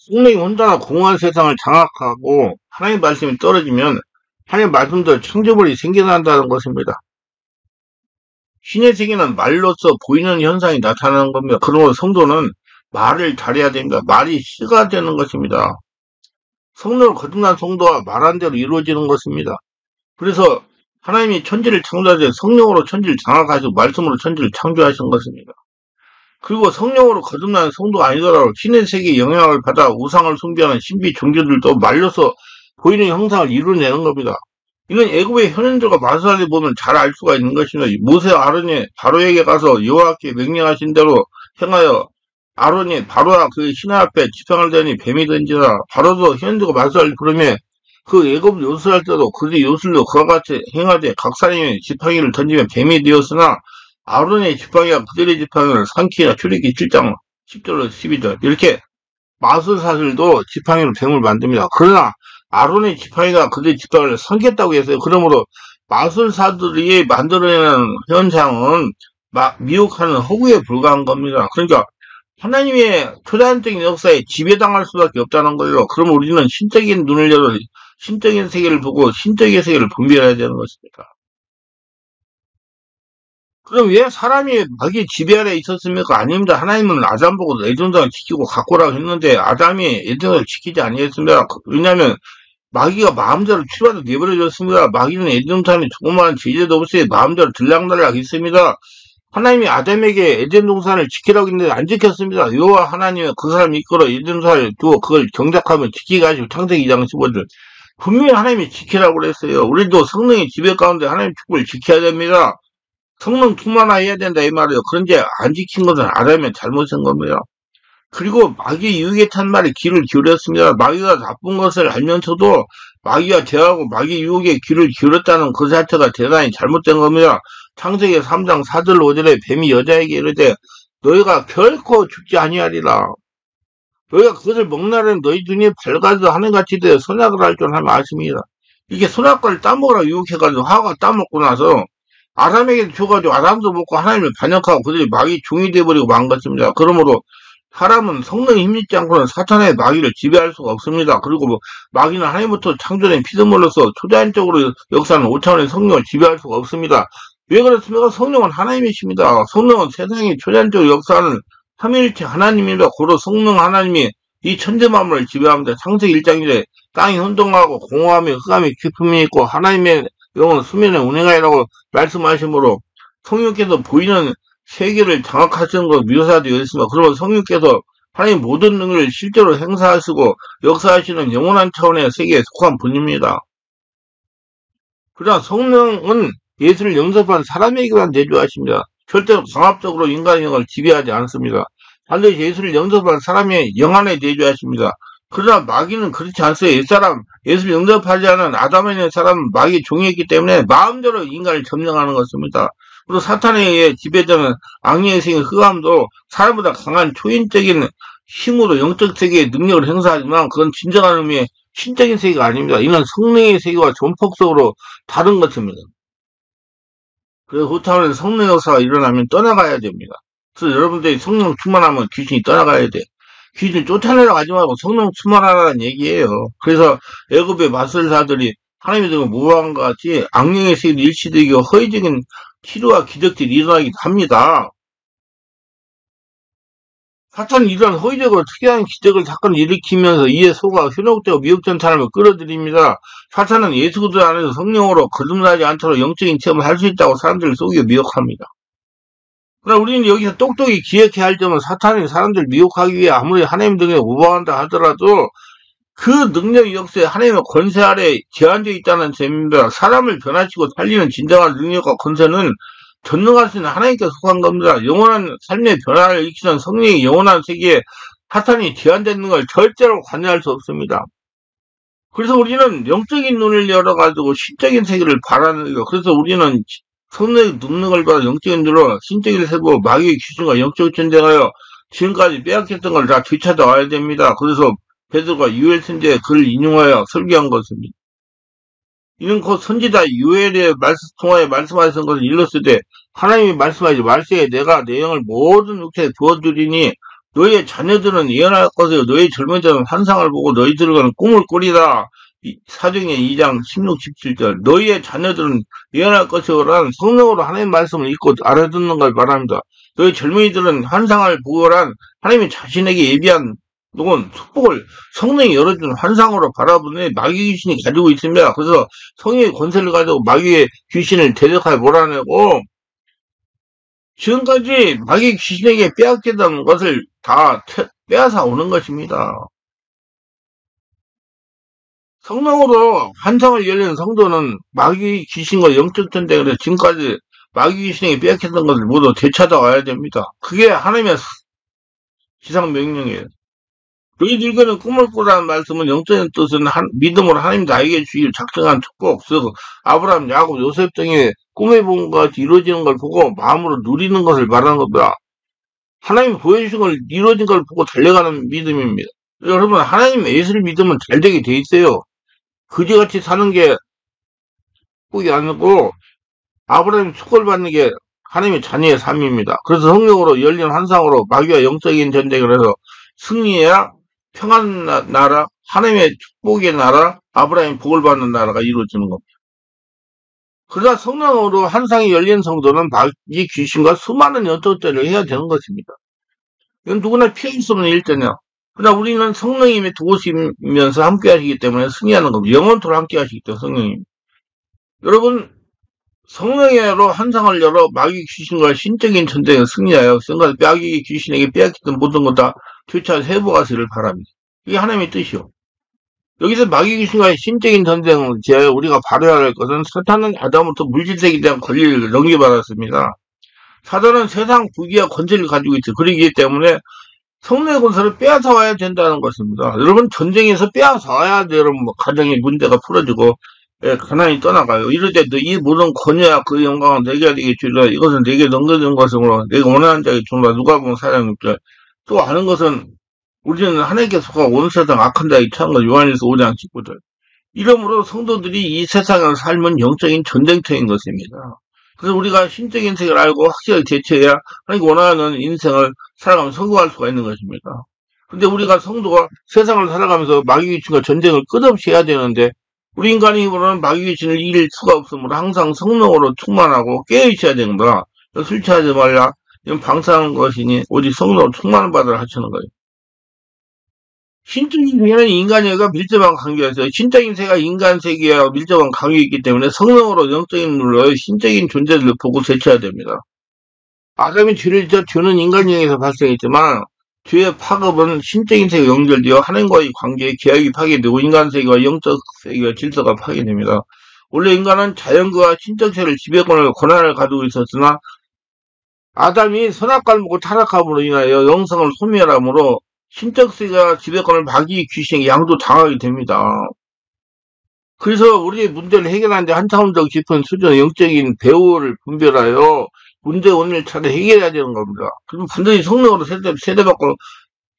성령이 혼자나 공허한 세상을 장악하고 하나님 말씀이 떨어지면 하나님 말씀대로 창조물이 생겨난다는 것입니다. 신의 세계는 말로써 보이는 현상이 나타나는 겁니다. 그러므로 성도는 말을 잘해야 됩니다. 말이 씨가 되는 것입니다. 성령을 거듭난 성도와 말한 대로 이루어지는 것입니다. 그래서 하나님이 천지를 창조하셔서 성령으로 천지를 장악하시고 말씀으로 천지를 창조하신 것입니다. 그리고 성령으로 거듭난 성도가 아니더라도 신의 세계의 영향을 받아 우상을 숭배하는 신비 종교들도 말로서 보이는 형상을 이루어내는 겁니다. 이는 애굽의 현인들과 마술사를 보면 잘 알 수가 있는 것입니다. 모세와 아론이 바로에게 가서 여호와께 명령하신 대로 행하여 아론이 바로와 그 신하 앞에 지팡이를 대니 뱀이 던지라. 바로도 현인들과 마술사를 부르며 그 애굽 요술할 때도 그들이 요술로 그와 같이 행하되 각 사람이 지팡이를 던지면 뱀이 되었으나 아론의 지팡이와 그들의 지팡이를 상키나 출애굽기 7장 10절로 12절 이렇게 마술사들도 지팡이로 뱀을 만듭니다. 그러나 아론의 지팡이가 그들의 지팡이를 삼켰다고 했어요. 그러므로 마술사들이 만들어내는 현상은 미혹하는 허구에 불과한 겁니다. 그러니까 하나님의 초자연적인 역사에 지배당할 수밖에 없다는 거예요. 그럼 우리는 신적인 눈을 열어 신적인 세계를 보고 신적인 세계를 분별해야 되는 것입니다. 그럼 왜 사람이 마귀의 지배 아래 있었습니까? 아닙니다. 하나님은 아담 보고 에덴동산을 지키고 가꾸라고 했는데 아담이 에덴동산을 지키지 아니했습니다. 왜냐하면 마귀가 마음대로 출발해서 내버려졌습니다. 마귀는 에덴동산에 조그마한 제재도 없이 마음대로 들락날락 있습니다. 하나님이 아담에게 에덴 동산을 지키라고 했는데 안 지켰습니다. 여호와 하나님은 그 사람을 이끌어 에덴 동산을 두어 그걸 경작하며 지키게 하시고 창세기 2장 15절 분명히 하나님이 지키라고 그랬어요. 우리도 성령의 지배 가운데 하나님 축복을 지켜야 됩니다. 성령 충만해야 된다 이 말이에요. 그런데 안 지킨 것은 아담의 잘못인 겁니다. 그리고 마귀의 유혹에 찬 말에 귀를 기울였습니다. 마귀가 나쁜 것을 알면서도 마귀와 대화하고 마귀 유혹에 귀를 기울였다는 그 자체가 대단히 잘못된 겁니다. 창세기 3장 4절 5절에 뱀이 여자에게 이르되 너희가 결코 죽지 아니하리라. 너희가 그것을 먹나라는 너희 눈이 밝아서 하늘같이 되어 선악을 할 줄 하면 아십니다. 이게 선악과를 따먹으라 유혹해가지고 하와가 따먹고 나서 아담에게 줘가지고 아담도 먹고 하나님을 반역하고 그들이 마귀 종이 되어버리고 만 것입니다. 그러므로 사람은 성령이 힘있지 않고는 사탄의 마귀를 지배할 수가 없습니다. 그리고 마귀는 하나님부터 창조된 피조물로서 초자연적으로 역사하는 5차원의 성령을 지배할 수가 없습니다. 왜 그렇습니까? 성령은 하나님이십니다. 성령은 세상이 초자연적으로 역사하는 삼위일체 하나님입니다. 고로 성령 하나님이 이 천재 만물을 지배합니다. 창세기 1장에 땅이 혼돈하고 공허함이 흑암이 깊음이 있고 하나님의 영은 수면에 운행하리라고 말씀하시므로 성령께서 보이는 세계를 장악하시는 것 묘사되어 있습니다. 그러면 성령께서 하나님 모든 능력을 실제로 행사하시고 역사하시는 영원한 차원의 세계에 속한 분입니다. 그러나 성령은 예수를 영접한 사람에게만 내주하십니다. 절대로 강압적으로 인간의 영을 지배하지 않습니다. 반드시 예수를 영접한 사람의 영 안에 내주하십니다. 그러나 마귀는 그렇지 않습니다. 옛사람, 예수를 영접하지 않은 아담에 있는 사람은 마귀의 종이었기 때문에 마음대로 인간을 점령하는 것입니다. 그리고 사탄에 의해 지배되는 악령의 세계 흑암도 사람보다 강한 초인적인 힘으로 영적 세계의 능력을 행사하지만 그건 진정한 의미의 신적인 세계가 아닙니다. 이는 성령의 세계와 전폭적으로 다른 것입니다. 그래서 후타운에서 성령 역사가 일어나면 떠나가야 됩니다. 그래서 여러분들이 성령 충만하면 귀신이 떠나가야 돼. 귀신 쫓아내러 가지 말고 성령 충만하라는 얘기예요. 그래서 애굽의 마술사들이 하나님의 등을 모방한 것 같이 악령의 세계를 일치되기 허위적인 치료와 기적들이 일어나기도 합니다. 사탄은 이러한 허위적으로 특이한 기적을 사건을 일으키면서 이에 속아 현혹되고 미혹된 사람을 끌어들입니다. 사탄은 예수 그리스도 안에서 성령으로 거듭나지 않도록 영적인 체험을 할 수 있다고 사람들을 속여 미혹합니다. 그러나 우리는 여기서 똑똑히 기억해야 할 점은 사탄이 사람들을 미혹하기 위해 아무리 하나님 등에 모방한다 하더라도 그 능력 역사에 하나님의 권세 아래 제한되어 있다는 점입니다. 사람을 변화시키고 살리는 진정한 능력과 권세는 전능할 수 있는 하나님께 속한 겁니다. 영원한 삶의 변화를 일으키는 성령의 영원한 세계에 사탄이 제한되는 걸 절대로 관여할 수 없습니다. 그래서 우리는 영적인 눈을 열어가지고 신적인 세계를 바라는 거예요. 그래서 우리는 성령의 능력을 받아 영적인 눈으로 신적인 세계로 마귀의 귀신과 영적 전쟁하여 지금까지 빼앗겼던 걸 다 되찾아와야 됩니다. 그래서 베드로가 유엘 선지자의 글을 인용하여 설교한 것입니다. 이는 곧 선지자 유엘의 통하여 말씀하신 것을 일렀을 때 하나님이 말씀하시지 말세에 내가 내 영을 모든 육체에 부어주리니 너희의 자녀들은 예언할 것이요 너희 젊은이들은 환상을 보고 너희들은 꿈을 꾸리라. 사도행전 2장 16, 17절. 너희의 자녀들은 예언할 것이요란 성령으로 하나님의 말씀을 읽고 알아듣는 걸 말합니다. 너희 젊은이들은 환상을 보고란 하나님이 자신에게 예비한 누군 축복을 성령이 열어준 환상으로 바라보니 마귀 귀신이 가지고 있습니다. 그래서 성령의 권세를 가지고 마귀의 귀신을 대적하여 몰아내고 지금까지 마귀 귀신에게 빼앗겼던 것을 다 빼앗아 오는 것입니다. 성령으로 환상을 열린 성도는 마귀 귀신과 영적 전쟁에서 지금까지 마귀 귀신에게 빼앗겼던 것을 모두 되찾아와야 됩니다. 그게 하나님의 지상 명령이에요. 너희들에게는 꿈을 꾸라는 말씀은 영적인 뜻은 믿음으로 하나님 나에게 주길 작정한 축복, 즉 아브라함, 야곱, 요셉 등의 꿈에 본 것이 이루어지는 걸 보고 마음으로 누리는 것을 말하는 겁니다. 하나님 보여주신 걸 이루어진 걸 보고 달려가는 믿음입니다. 여러분 하나님 예수를 믿으면 잘 되게 돼 있어요. 그지같이 사는 게 축복이 아니고 아브라함이 축복을 받는 게 하나님의 자녀의 삶입니다. 그래서 성령으로 열린 환상으로 마귀와 영적인 전쟁을 해서 승리해야 평안 나라, 하나님의 축복의 나라, 아브라함이 복을 받는 나라가 이루어지는 겁니다. 그러다 성령으로 환상이 열린 성도는 마귀 귀신과 수많은 연토때를 해야 되는 것입니다. 이건 누구나 피할 수 없는 일자냐. 그러나 우리는 성령님이 도우시면서 함께 하시기 때문에 승리하는 겁니다. 영원토록 함께 하시기 때문에 성령님. 여러분 성령으로 환상을 열어 마귀 귀신과 신적인 전쟁에 승리하여 마귀 귀신에게 빼앗겼던 모든 것 다 되찾아 회복하시기를 바랍니다. 이게 하나님의 뜻이요. 여기서 마귀 귀신과의 신적인 전쟁을 우리가 바라야 할 것은 사탄은 아담부터 물질세계에 대한 권리를 넘겨받았습니다. 사탄은 세상 부귀와 권세를 가지고 있죠. 그러기 때문에 성령의 권세를 빼앗아 와야 된다는 것입니다. 여러분 전쟁에서 빼앗아 와야 돼. 여러분 가정의 문제가 풀어지고 가난이 떠나가요. 이럴 때 이 모든 권위와 그 영광은 내게 되겠주라. 이것은 내게 넘겨준 것으로 내가 원하는 자에게 주라. 누가 보면 사랑입니다. 또 아는 것은 우리는 하나님께 속하고 온 세상 악한 자에게 처한 것. 요한일서 5장 19절. 이러므로 성도들이 이 세상을 삶은 영적인 전쟁터인 것입니다. 그래서 우리가 신적인 세계를 알고 확실하게 대처해야 하나님께 원하는 인생을 살아가면 성공할 수가 있는 것입니다. 근데 우리가 성도가 세상을 살아가면서 마귀 귀신과 전쟁을 끝없이 해야 되는데 우리 인간의 힘으로는 마귀 귀신을 이길 수가 없으므로 항상 성령으로 충만하고 깨어있어야 됩니다. 술 취하지 말라. 이건 방사하는 것이니 오직 성령으로 충만을 받으라 하시는 거예요. 신적인 세계는 인간에게 밀접한 관계가 있어요. 신적인 세계가 인간 세계와 밀접한 관계가 있기 때문에 성령으로 영적인 눈으로 신적인 존재를 보고 대처해야 됩니다. 아담이 죄를 지어 죄는 인간에게서 발생했지만 죄의 파급은 신적인 세계와 연결되어 하나님과의 관계에 계약이 파괴되고 인간 세계와 영적 세계와 질서가 파괴됩니다. 원래 인간은 자연과 신적 세계를 지배권을 권한을 가지고 있었으나 아담이 선악과를 먹고 타락함으로 인하여 영성을 소멸함으로 신적 세계가 지배권을 마귀 귀신에게 양도당하게 됩니다. 그래서 우리의 문제를 해결하는데 한 차원 더 깊은 수준의 영적인 배우를 분별하여 문제 원인을 찾아 해결해야 되는 겁니다. 그럼 반드시 성령으로 세대받고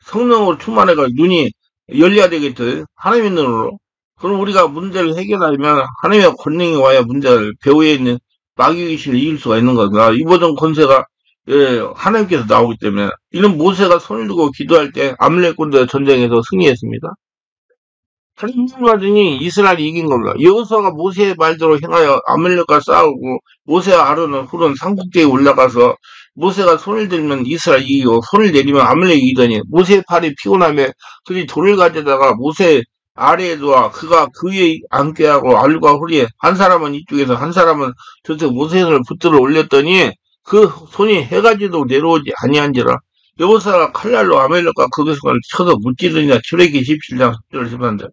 성령으로 충만해가 눈이 열려야 되겠죠. 하나님의 눈으로. 그럼 우리가 문제를 해결하려면 하나님의 권능이 와야 문제를 배후에 있는 마귀 귀신을 이길 수가 있는 겁니다. 이 모든 권세가 하나님께서 나오기 때문에 이는 모세가 손을 들고 기도할 때 아말렉군대 전쟁에서 승리했습니다. 하나님 받으니 이스라엘이 이긴 겁니다. 여호수아가 모세의 말대로 행하여 아말렉과 싸우고 모세와 아론은 훌은 산꼭대기에 올라가서 모세가 손을 들면 이스라엘이 이기고 손을 내리면 아말렉이 이기더니 모세의 팔이 피곤하며 그들이 돌을 가져다가 모세 아래에 두어 그가 그 위에 앉게 하고 알과 후리에 한 사람은 이쪽에서 한 사람은 저쪽 모세의 손을 붙들어 올렸더니 그 손이 해가지도 내려오지 아니한지라. 여호수아가 칼날로 아말렉과 그 백성을 쳐서 무찌르니라. 출애굽기 17장 10절 13절.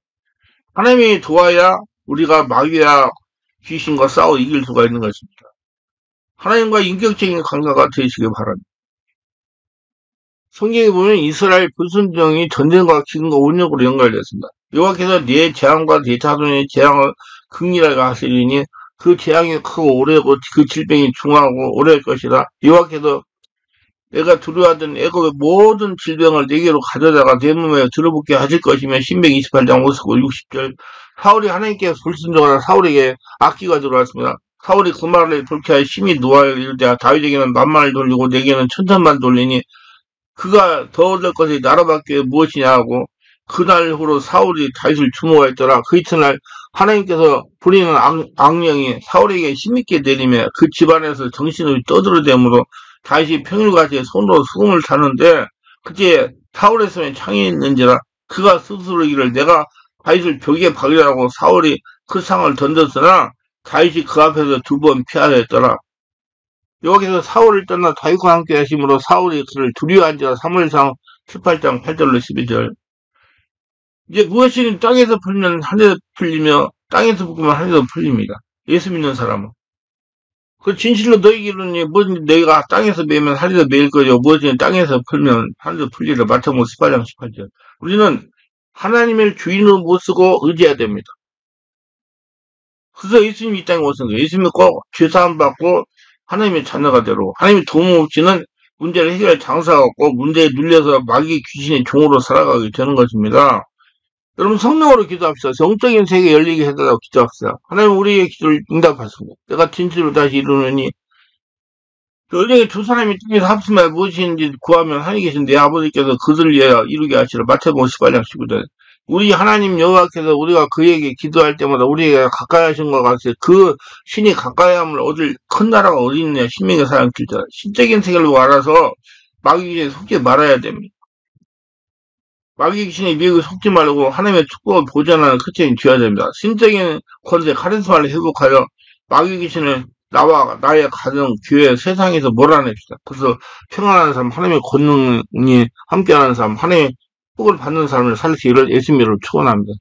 하나님이 도와야 우리가 마귀와 귀신과 싸워 이길 수가 있는 것입니다. 하나님과 인격적인 관계가 되시기 바랍니다. 성경에 보면 이스라엘 불순종이 전쟁과 기근과 온역으로 연결되었습니다. 여호와께서 내 재앙과 내 자손의 재앙을 극렬하게 하시리니 그 재앙이 크고 오래고 그 질병이 중하고 오래할 것이라. 여호와께서 내가 두려워하던 애굽의 모든 질병을 내게로 가져다가 내 몸에 들어붙게 하실 것이며 신명기 28장 59, 60절. 사울이 하나님께 불순종하다 사울에게 악기가 들어왔습니다. 사울이 그 말을 돌켜하여 심히 노하여 이르되 다윗에게는 만만을 돌리고 내게는 천천만 돌리니 그가 더 얻을 것이 나라밖에 무엇이냐고 그날 후로 사울이 다윗을 주목하였더라. 그 이튿날 하나님께서 부리는 악령이 사울에게 힘있게 내리며 그 집안에서 정신을 떠들어대므로 다윗이 평일같이 손으로 수금을 타는데 그때 사울의 손에 창이 있는지라 그가 스스로 이르기를 내가 다윗을 벽에 박으려고 사울이 그 상을 던졌으나 다윗이 그 앞에서 두 번 피하였더라. 여기서 사울을 떠나 다윗과 함께 하심으로 사울이 그를 두려워한지라. 사무엘상 18장 8절로 12절. 이제 무엇이 땅에서 풀면 하늘에서 풀리며 땅에서 묶으면 하늘에서 풀립니다. 예수 믿는 사람은. 그 진실로 너희에게 이르노니 무엇인지 너희가 땅에서 매면 하늘에서 매일 거죠. 무엇인지 땅에서 풀면 하늘에서 풀리라. 마태복음 18장 18절. 우리는 하나님의 주인을 못 쓰고 의지해야 됩니다. 그래서 예수님이 이 땅에 오신 거예요. 예수 믿고 죄사함 받고 하나님의 자녀가 되고 하나님의 도움 없이는 문제를 해결할 장사가 없고 문제에 눌려서 마귀 귀신의 종으로 살아가게 되는 것입니다. 여러분 성령으로 기도합시다. 영적인 세계 열리게 해달라고 기도합시다. 하나님 우리의 기도를 응답하십니다. 내가 진실로 다시 이루느니 여정에 두 사람이 땅에서 합심하여 무엇인지 구하면 하나님 계신 내 아버지께서 그들을 위하여 이루게 하시라. 마태복음 18장 19절. 우리 하나님 여호와께서 우리가 그에게 기도할 때마다 우리에게 가까이 하신 것 같이 그 신이 가까이함을 얻을 큰 나라가 어디 있느냐. 신명기 4장 7절. 신적인 세계를 알아서 마귀 귀신에 속지 말아야 됩니다. 마귀 귀신의 미혹에 속지 말고 하나님의 축복을 보존하는 크리스천이 되어야 됩니다. 신적인 권세 카리스마를 회복하여 마귀 귀신을 나와 나의 가정, 교회, 세상에서 몰아냅시다. 그래서 평안한 삶, 하나님의 권능이 함께하는 삶, 하나님의 복을 받는 삶을 살기를 예수님으로 축원합니다.